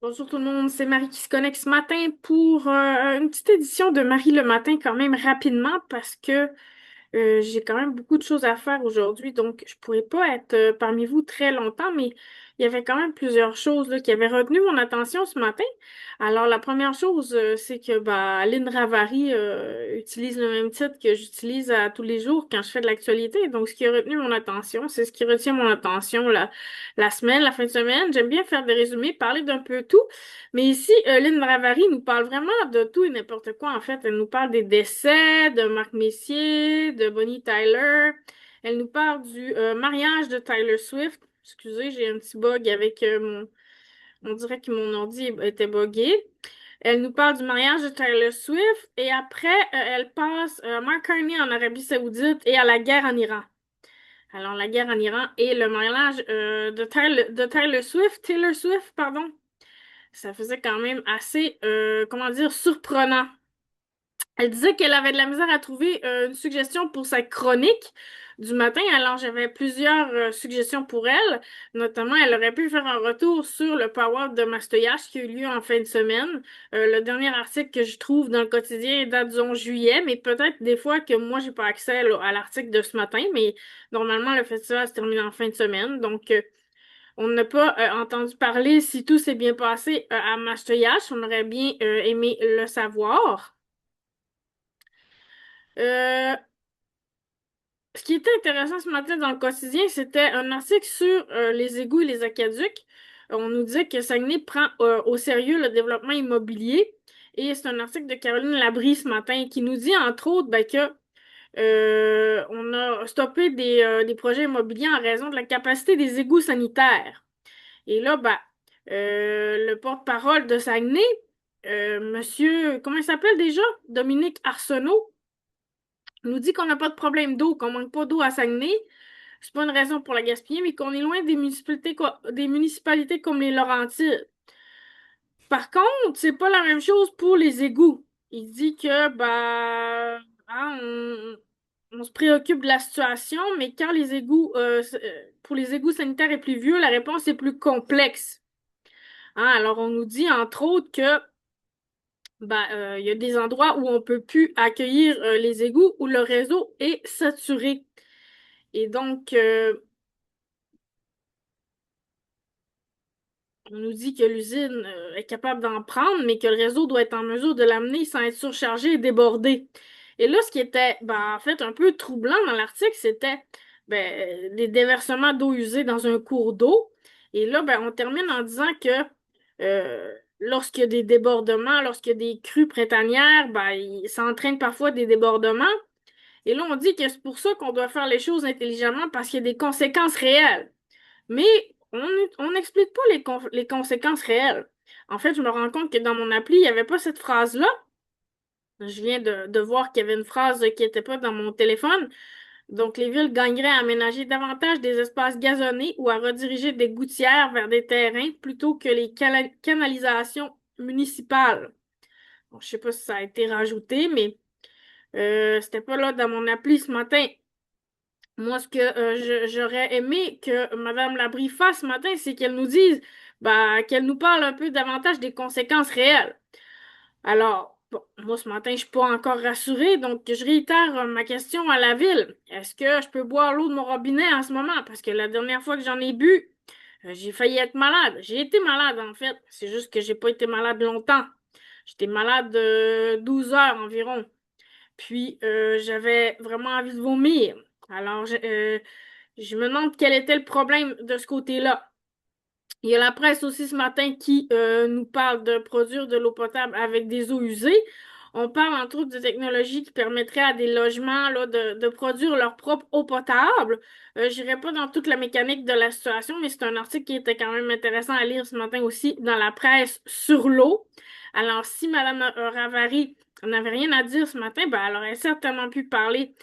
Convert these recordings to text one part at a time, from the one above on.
Bonjour tout le monde, c'est Marie qui se connecte ce matin pour une petite édition de Marie le matin quand même rapidement parce que j'ai quand même beaucoup de choses à faire aujourd'hui, donc je pourrais pas être parmi vous très longtemps, mais il y avait quand même plusieurs choses là, qui avaient retenu mon attention ce matin. Alors la première chose, c'est que bah, Lynn Ravary utilise le même titre que j'utilise à tous les jours quand je fais de l'actualité. Donc ce qui a retenu mon attention, c'est ce qui retient mon attention la semaine, la fin de semaine. J'aime bien faire des résumés, parler d'un peu tout. Mais ici, Lynn Ravary nous parle vraiment de tout et n'importe quoi, en fait. Elle nous parle des décès de Marc Messier, de Bonnie Tyler. Elle nous parle du mariage de Tyler Swift. Excusez, j'ai un petit bug avec mon... On dirait que mon ordi était buggé. Elle nous parle du mariage de Tyler Swift et après, elle passe à Mark Carney en Arabie Saoudite et à la guerre en Iran. Alors, la guerre en Iran et le mariage de Taylor Swift, pardon. Ça faisait quand même assez, comment dire, surprenant. Elle disait qu'elle avait de la misère à trouver une suggestion pour sa chronique du matin. Alors, j'avais plusieurs suggestions pour elle. Notamment, elle aurait pu faire un retour sur le Power de Mastoyage qui a eu lieu en fin de semaine. Le dernier article que je trouve dans le quotidien date du 11 juillet, mais peut-être des fois que moi, j'ai pas accès là, à l'article de ce matin, mais normalement, le festival se termine en fin de semaine. Donc, on n'a pas entendu parler si tout s'est bien passé à Mastoyage. On aurait bien aimé le savoir. Euh, Ce qui était intéressant ce matin dans le quotidien, c'était un article sur les égouts et les aqueducs. On nous disait que Saguenay prend au sérieux le développement immobilier. Et c'est un article de Caroline Labrie ce matin qui nous dit, entre autres, ben, que on a stoppé des projets immobiliers en raison de la capacité des égouts sanitaires. Et là, ben, le porte-parole de Saguenay, monsieur, comment il s'appelle déjà? Dominique Arsenault, nous dit qu'on n'a pas de problème d'eau, qu'on manque pas d'eau à Saguenay. C'est pas une raison pour la gaspiller, mais qu'on est loin des municipalités comme les Laurentides. Par contre, c'est pas la même chose pour les égouts. Il dit que bah hein, on se préoccupe de la situation, mais quand les égouts pour les égouts sanitaires et pluvieux, la réponse est plus complexe. Hein, alors on nous dit entre autres que bah il y a des endroits où on peut plus accueillir les égouts où le réseau est saturé. Et donc, on nous dit que l'usine est capable d'en prendre, mais que le réseau doit être en mesure de l'amener sans être surchargé et débordé. Et là, ce qui était, ben, en fait, un peu troublant dans l'article, c'était ben, des déversements d'eau usée dans un cours d'eau. Et là, ben, on termine en disant que lorsqu'il y a des débordements, lorsqu'il y a des crues printanières, ben, ça entraîne parfois des débordements. Et là, on dit que c'est pour ça qu'on doit faire les choses intelligemment parce qu'il y a des conséquences réelles. Mais on n'explique pas les conséquences réelles. En fait, je me rends compte que dans mon appli, il n'y avait pas cette phrase-là. Je viens de voir qu'il y avait une phrase qui n'était pas dans mon téléphone. Donc, les villes gagneraient à aménager davantage des espaces gazonnés ou à rediriger des gouttières vers des terrains plutôt que les canalisations municipales. Bon, je sais pas si ça a été rajouté, mais c'était pas là dans mon appli ce matin. Moi, ce que j'aurais aimé que Mme Labrie fasse ce matin, c'est qu'elle nous dise, bah, qu'elle nous parle un peu davantage des conséquences réelles. Alors, bon, moi, ce matin, je suis pas encore rassurée, donc je réitère ma question à la ville. Est-ce que je peux boire l'eau de mon robinet en ce moment? Parce que la dernière fois que j'en ai bu, j'ai failli être malade. J'ai été malade, en fait. C'est juste que j'ai pas été malade longtemps. J'étais malade 12 heures environ. Puis, j'avais vraiment envie de vomir. Alors, je me demande quel était le problème de ce côté-là. Il y a la presse aussi ce matin qui nous parle de produire de l'eau potable avec des eaux usées. On parle entre autres de technologies qui permettraient à des logements là, de produire leur propre eau potable. J'irai pas dans toute la mécanique de la situation, mais c'est un article qui était quand même intéressant à lire ce matin aussi dans la presse sur l'eau. Alors, si Madame Ravary n'avait rien à dire ce matin, ben, elle aurait certainement pu parler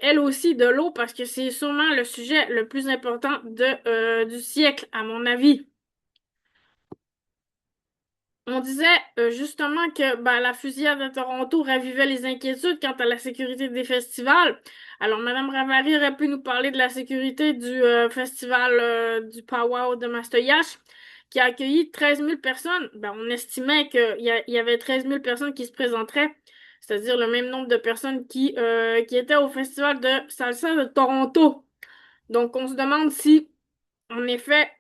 elle aussi de l'eau parce que c'est sûrement le sujet le plus important du siècle, à mon avis. On disait justement que ben, la fusillade à Toronto ravivait les inquiétudes quant à la sécurité des festivals. Alors, Madame Ravary aurait pu nous parler de la sécurité du festival du Powwow de Mastoyache, qui a accueilli 13 000 personnes. Ben, on estimait qu'il y avait 13 000 personnes qui se présenteraient, c'est-à-dire le même nombre de personnes qui étaient au Festival de salsa de Toronto. Donc, on se demande si, en effet,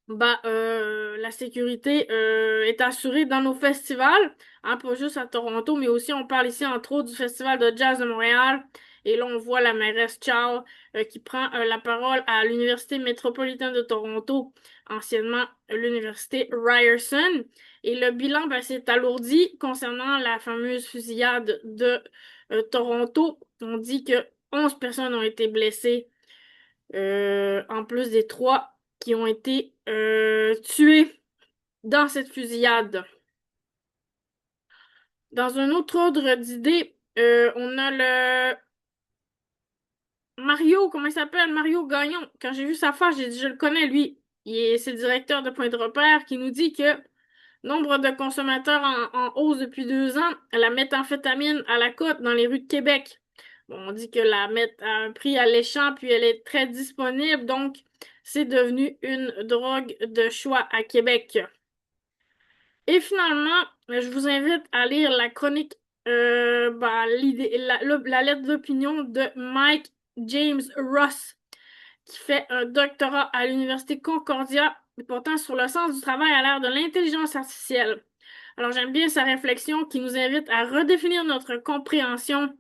la sécurité est assurée dans nos festivals, hein, pas juste à Toronto, mais aussi on parle ici entre autres du Festival de jazz de Montréal. Et là, on voit la mairesse Chow qui prend la parole à l'Université métropolitaine de Toronto, anciennement l'Université Ryerson. Et le bilan s'est alourdi concernant la fameuse fusillade de Toronto. On dit que 11 personnes ont été blessées en plus des trois qui ont été tués dans cette fusillade. Dans un autre ordre d'idée, on a le Mario, comment il s'appelle? Mario Gagnon. Quand j'ai vu sa face, j'ai dit, je le connais, lui. C'est le directeur de Point de repère qui nous dit que nombre de consommateurs en hausse depuis 2 ans, la méthamphétamine à la cote dans les rues de Québec. Bon, on dit que la meth a un prix alléchant, puis elle est très disponible, donc c'est devenu une drogue de choix à Québec. Et finalement, je vous invite à lire la chronique, la lettre d'opinion de Mike James Ross, qui fait un doctorat à l'Université Concordia, portant sur le sens du travail à l'ère de l'intelligence artificielle. Alors, j'aime bien sa réflexion qui nous invite à redéfinir notre compréhension,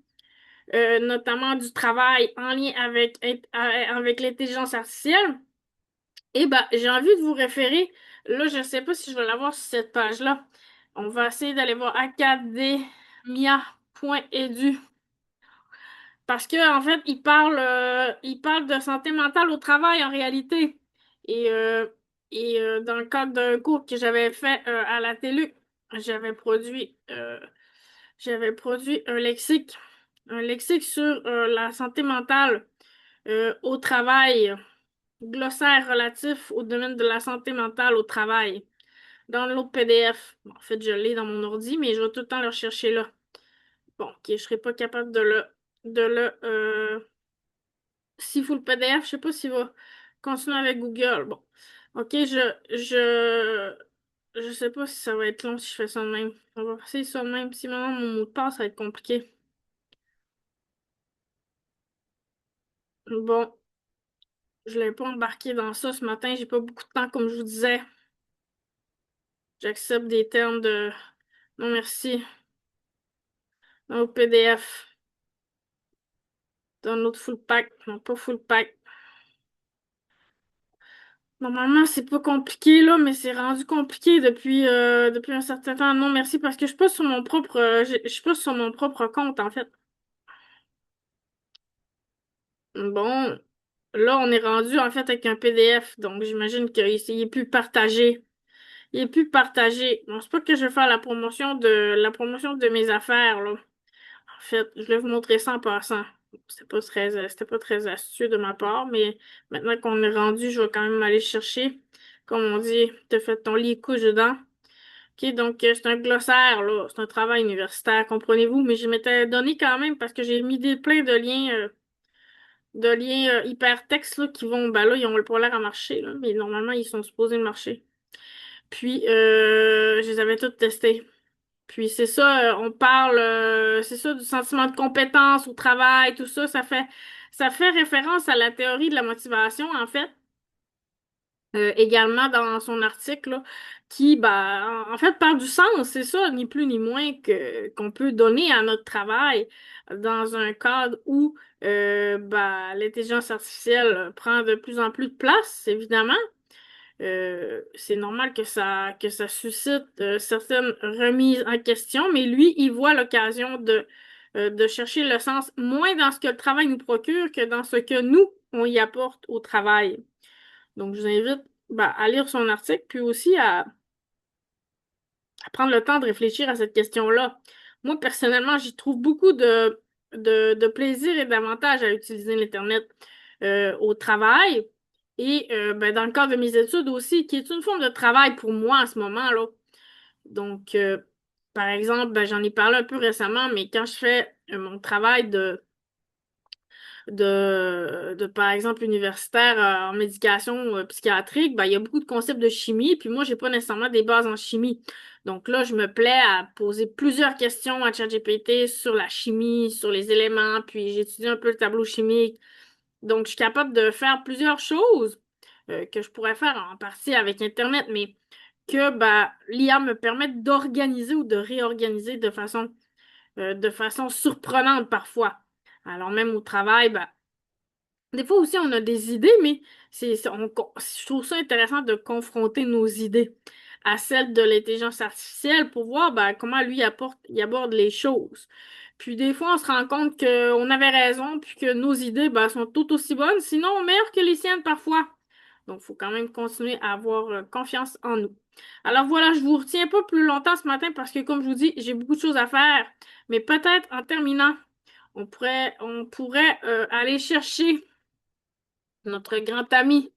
notamment du travail en lien avec l'intelligence artificielle. Et j'ai envie de vous référer, là, je ne sais pas si je vais l'avoir sur cette page-là. On va essayer d'aller voir academia.edu. Parce que en fait, il parle de santé mentale au travail en réalité. Et, euh, dans le cadre d'un cours que j'avais fait à la télé, j'avais produit, euh, j'avais produit un lexique sur la santé mentale au travail, glossaire relatif au domaine de la santé mentale au travail. Dans l'autre PDF. Bon, en fait, je l'ai dans mon ordi, mais je vais tout le temps le rechercher là. Bon, ok, je serai pas capable de le s'il faut le PDF, je sais pas s'il va continuer avec Google. Bon. Ok, je sais pas si ça va être long si je fais ça de même. On va essayer ça de même. Si maintenant mon mot de passe, ça va être compliqué. Bon, je l'ai pas embarqué dans ça ce matin. J'ai pas beaucoup de temps, comme je vous disais. J'accepte des termes de non merci. Dans le PDF. Dans l'autre full pack. Non, pas full pack. Normalement, c'est pas compliqué, là, mais c'est rendu compliqué depuis un certain temps. Non, merci, parce que je suis pas sur mon propre, je suis pas sur mon propre compte, en fait. Bon, là, on est rendu, en fait, avec un PDF, donc j'imagine qu'il est plus partagé. Il est plus partagé. Bon, c'est pas que je vais faire la promotion de mes affaires, là. En fait, je vais vous montrer ça en passant. C'était pas très astucieux de ma part, mais maintenant qu'on est rendu, je vais quand même aller chercher. Comme on dit, t'as fait ton lit, couche dedans. OK, donc c'est un glossaire, là. C'est un travail universitaire, comprenez-vous, mais je m'étais donné quand même parce que j'ai mis plein de liens hypertextes là, qui vont, là, ils ont pas l'air à marcher, là, mais normalement, ils sont supposés marcher. Puis, je les avais tous testés. Puis c'est ça, on parle, c'est ça, du sentiment de compétence au travail, tout ça, ça fait référence à la théorie de la motivation, en fait, également dans son article, là, qui, en fait, parle du sens, c'est ça, ni plus ni moins que qu'on peut donner à notre travail dans un cadre où, l'intelligence artificielle prend de plus en plus de place, évidemment. C'est normal que ça suscite certaines remises en question, mais lui, il voit l'occasion de chercher le sens moins dans ce que le travail nous procure que dans ce que nous, on y apporte au travail. Donc, je vous invite à lire son article, puis aussi à prendre le temps de réfléchir à cette question-là. Moi, personnellement, j'y trouve beaucoup de plaisir et d'avantages à utiliser l'Internet au travail. Et dans le cadre de mes études aussi, qui est une forme de travail pour moi en ce moment-là. Donc, par exemple, j'en ai parlé un peu récemment, mais quand je fais mon travail par exemple, universitaire en médication psychiatrique, ben, il y a beaucoup de concepts de chimie, puis moi, j'ai pas nécessairement des bases en chimie. Donc là, je me plais à poser plusieurs questions à ChatGPT sur la chimie, sur les éléments, puis j'étudie un peu le tableau chimique. Donc, je suis capable de faire plusieurs choses que je pourrais faire en partie avec Internet, mais que ben, l'IA me permet d'organiser ou de réorganiser de façon surprenante parfois. Alors même au travail, ben, des fois aussi on a des idées, mais je trouve ça intéressant de confronter nos idées à celles de l'intelligence artificielle pour voir ben, comment lui il aborde les choses. Puis des fois on se rend compte qu'on avait raison, puis que nos idées ben, sont tout aussi bonnes, sinon meilleures que les siennes parfois. Donc, il faut quand même continuer à avoir confiance en nous. Alors voilà, je vous retiens pas plus longtemps ce matin parce que, comme je vous dis, j'ai beaucoup de choses à faire. Mais peut-être en terminant, on pourrait aller chercher notre grand ami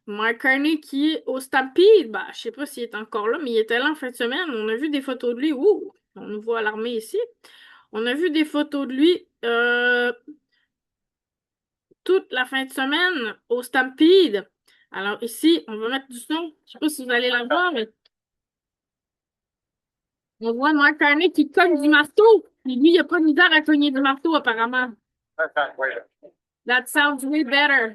Mark Carney qui est au Stampede. Bah, je sais pas s'il est encore là, mais il était là en fin de semaine. On a vu des photos de lui. Ouh, on nous voit à l'armée ici. On a vu des photos de lui toute la fin de semaine au Stampede. Alors ici, on va mettre du son. Je sais pas si vous allez la voir, mais on voit Mark Carney qui cogne du marteau. Et lui, il a pas de misère à cogner du marteau, apparemment. That sounds way better.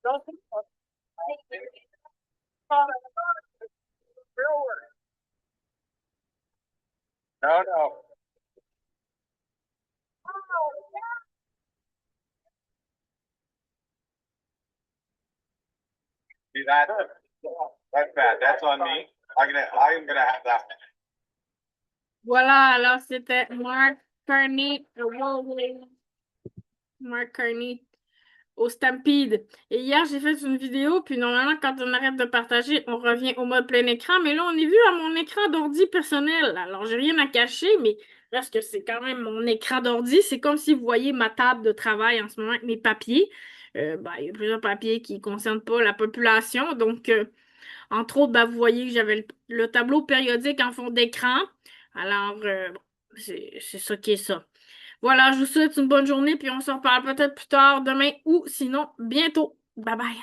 No, no. See that? That's bad. That's on me. I'm gonna have that. Voilà, alors c'était Mark Carney, Mark Carney au Stampede. Et hier, j'ai fait une vidéo, puis normalement, quand on arrête de partager, on revient au mode plein écran. Mais là, on est vu à mon écran d'ordi personnel. Alors, j'ai rien à cacher, mais parce que c'est quand même mon écran d'ordi. C'est comme si vous voyez ma table de travail en ce moment avec mes papiers. Ben, il y a plusieurs papiers qui ne concernent pas la population. Donc, entre autres, ben, vous voyez que j'avais le tableau périodique en fond d'écran. Alors, bon, c'est ça qui est ça. Voilà, je vous souhaite une bonne journée, puis on se reparle peut-être plus tard demain ou sinon bientôt. Bye bye.